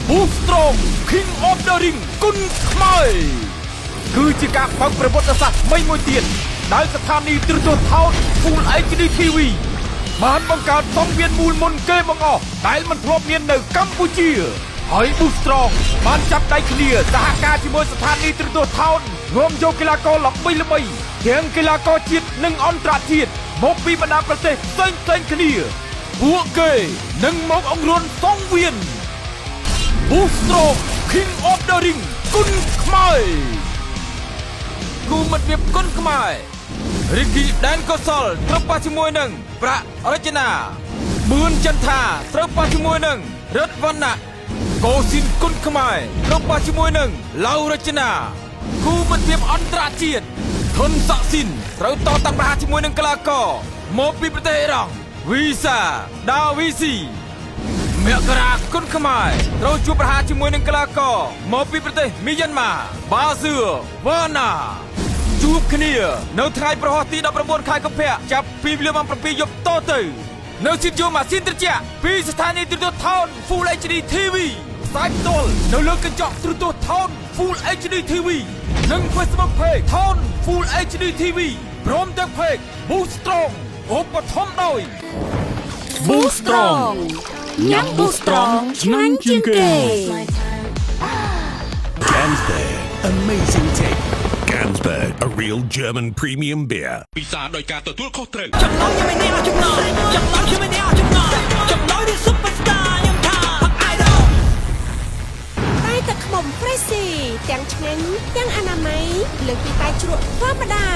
Boostrong King of the Ring គុណខ្មែរគឺជាការបើកប្រវត្តិសាស្ត្រមួយទៀតដែលស្ថានីយ៍ទូរទស្សន៍ថោក Full HD TV បានបង្កើតសង្វៀនមូលមុនគេបង្អស់ដែលមិនធ្លាប់មាននៅកម្ពុជាហើយ Boostrong បានចាប់ដៃគ្នាសហការជាមួយស្ថានីយ៍ទូរទស្សន៍ថោកនាំយកកីឡាករល្បីៗទាំងកីឡាករជាតិនិងអន្តរជាតិមកពីបណ្ដាប្រទេសផ្សេងៗគ្នាពួកគេនឹងមកអង្រួនសង្វៀន Boostrong King of the Ring គុណខ្មែរគូមិត្តភាពគុណខ្មែររិគីដែនកុសលត្រូវប៉ះជាមួយនឹងប្រាក់រចនាបឿនចន្ទថាត្រូវប៉ះជាមួយនឹងរិទ្ធវណ្ណៈកោស៊ីនគុណខ្មែរត្រូវប៉ះជាមួយនឹងឡៅរចនាគូមិត្តភាពអន្តរជាតិធនស័ក្តិសិនត្រូវតតាំងប្រហារជាមួយនឹងកីឡាករមកពីប្រទេសអ៊ីរ៉ង់វីសាដាវីស៊ីមករាគុណខ្មែរត្រូវជួបប្រហារជាមួយនឹងកីឡាករមកពីប្រទេសមីយ៉ាន់ម៉ាបាសឺវ៉ាណាជួបគ្នានៅថ្ងៃប្រហោះទី19ខែកុម្ភៈចាប់ពីវេលាម៉ោង 7 យប់តទៅនៅស្ទូឌីយោម៉ាស៊ីនត្រជាក់ពីស្ថានីយ៍ទូរទស្សន៍ថោក Full HD TV ផ្សាយផ្ទាល់នៅលើកញ្ចក់ទូរទស្សន៍ថោក Full HD TV និង Facebook Page ថោក Full HD TV ព្រមទាំង Page Boostrong ឧបត្ថម្ភដោយ Boostrong ញ៉ាំ Boostrong ឆ្ងាញ់ជាងគេ Gamsberg amazing take Gamsberg a real German premium beer ពិសាដោយការទទួលខុសត្រូវ ចំណងខ្ញុំមិនអ្នកចំណងខ្ញុំមិនអ្នកចំណងនេះ Superstar ខ្ញុំថា Idol តែទឹកខ្មុំ Crazy ទាំងឆ្ងាញ់ទាំងអនាម័យលើពីតែជ្រក់ធម្មតា